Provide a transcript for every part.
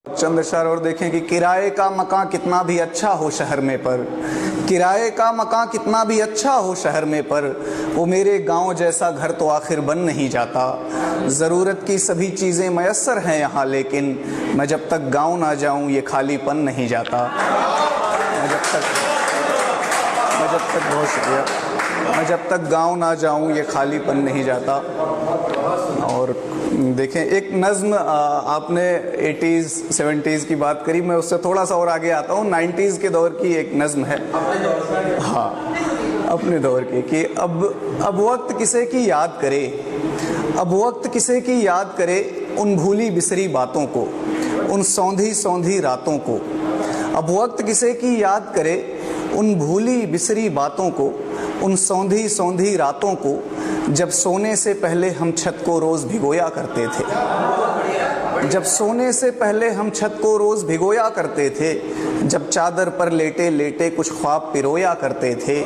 चंद अशआर और देखें कि किराए का मकान कितना भी अच्छा हो शहर में पर, किराए का मकान कितना भी अच्छा हो शहर में पर, वो मेरे गांव जैसा घर तो आखिर बन नहीं जाता। ज़रूरत की सभी चीज़ें मयस्सर हैं यहाँ, लेकिन मैं जब तक गांव ना जाऊँ ये खालीपन नहीं जाता। मैं जब तक बहुत शुक्रिया, मैं जब तक गांव ना जाऊँ ये खालीपन नहीं जाता। और देखें एक नज़्म, आपने 80s 70s की बात करी, मैं उससे थोड़ा सा और आगे आता हूँ। 90s के दौर की एक नज़्म है, हाँ अपने दौर की, कि अब वक्त किसे की याद करे, अब वक्त किसे की याद करे उन भूली बिसरी बातों को, उन सौंधी सौंधी रातों को। अब वक्त किसे की याद करे उन भूली बिसरी बातों को, उन सौंधी सौंधी रातों को, जब सोने से पहले हम छत को रोज़ भिगोया करते थे, जब सोने से पहले हम छत को रोज़ भिगोया करते थे, जब चादर पर लेटे लेटे कुछ ख्वाब पिरोया करते थे,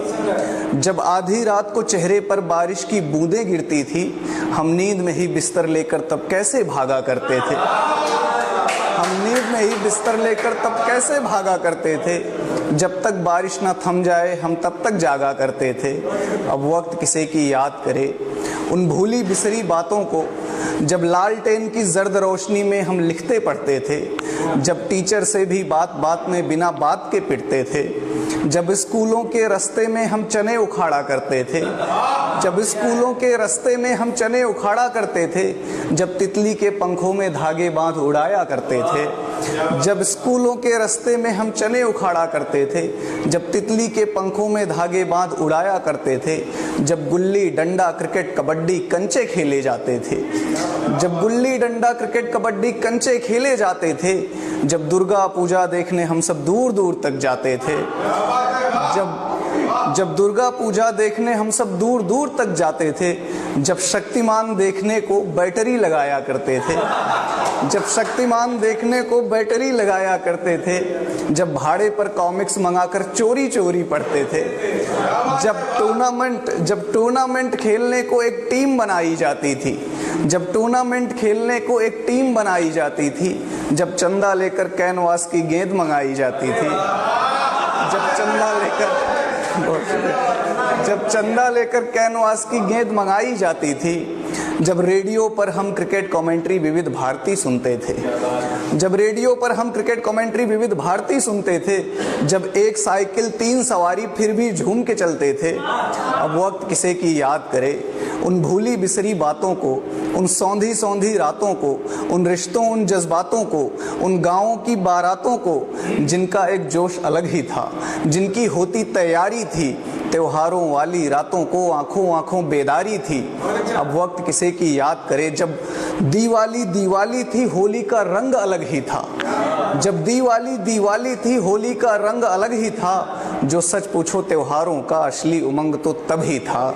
जब आधी रात को चेहरे पर बारिश की बूंदें गिरती थी, हम नींद में ही बिस्तर लेकर तब कैसे भागा करते थे, हम नींद में ही बिस्तर लेकर तब कैसे भागा करते थे, जब तक बारिश ना थम जाए हम तब तक जागा करते थे। अब वक्त किसे की याद करे उन भूली बिसरी बातों को, जब लालटेन की जर्द रोशनी में हम लिखते पढ़ते थे, जब टीचर से भी बात बात में बिना बात के पिटते थे, जब स्कूलों के रास्ते में हम चने उखाड़ा करते थे, जब स्कूलों के रास्ते में हम चने उखाड़ा करते थे, जब तितली के पंखों में धागे बांध उड़ाया करते थे, जब स्कूलों के रास्ते में हम चने उखाड़ा करते थे, जब तितली के पंखों में धागे बांध उड़ाया करते थे, जब गुल्ली डंडा क्रिकेट कबड्डी कंचे खेले जाते थे, जब गुल्ली डंडा क्रिकेट कबड्डी कंचे खेले जाते थे, जब दुर्गा पूजा देखने हम सब दूर दूर तक जाते थे, जब दुर्गा पूजा देखने हम सब दूर दूर तक जाते थे, जब शक्तिमान देखने को बैटरी लगाया करते थे, जब शक्तिमान देखने को बैटरी लगाया करते थे, जब भाड़े पर कॉमिक्स मंगाकर चोरी चोरी पढ़ते थे, जब टूर्नामेंट खेलने को एक टीम बनाई जाती थी, जब टूर्नामेंट खेलने को एक टीम बनाई जाती थी, जब चंदा लेकर कैनवास की गेंद मंगाई जाती थी, जब चंदा लेकर कैनवास की गेंद मंगाई जाती थी, जब रेडियो पर हम क्रिकेट कमेंट्री विविध भारती सुनते थे, जब रेडियो पर हम क्रिकेट कमेंट्री विविध भारती सुनते थे, जब एक साइकिल 3 सवारी फिर भी झूम के चलते थे। अब वक्त किसे की याद करे उन भूली बिसरी बातों को, उन सौंधी सौंधी रातों को, उन रिश्तों उन जज्बातों को, उन गाँवों की बारातों को, जिनका एक जोश अलग ही था, जिनकी होती तैयारी थी, त्योहारों वाली रातों को आंखों आंखों बेदारी थी। अब वक्त किसे की याद करे जब दीवाली दीवाली थी होली का रंग अलग ही था, जब दीवाली दीवाली थी होली का रंग अलग ही था, जो सच पूछो त्योहारों का असली उमंग तो तब ही था।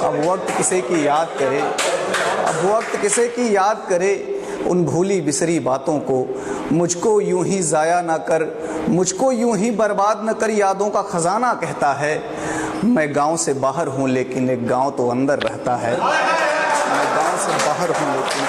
अब वक्त किसे की याद करे, अब वक्त किसे की याद करे उन भूली बिसरी बातों को, मुझको यूं ही ज़ाया ना कर, मुझको यूं ही बर्बाद न कर, यादों का खजाना कहता है। मैं गांव से बाहर हूं लेकिन एक गांव तो अंदर रहता है, मैं गांव से बाहर हूं लेकिन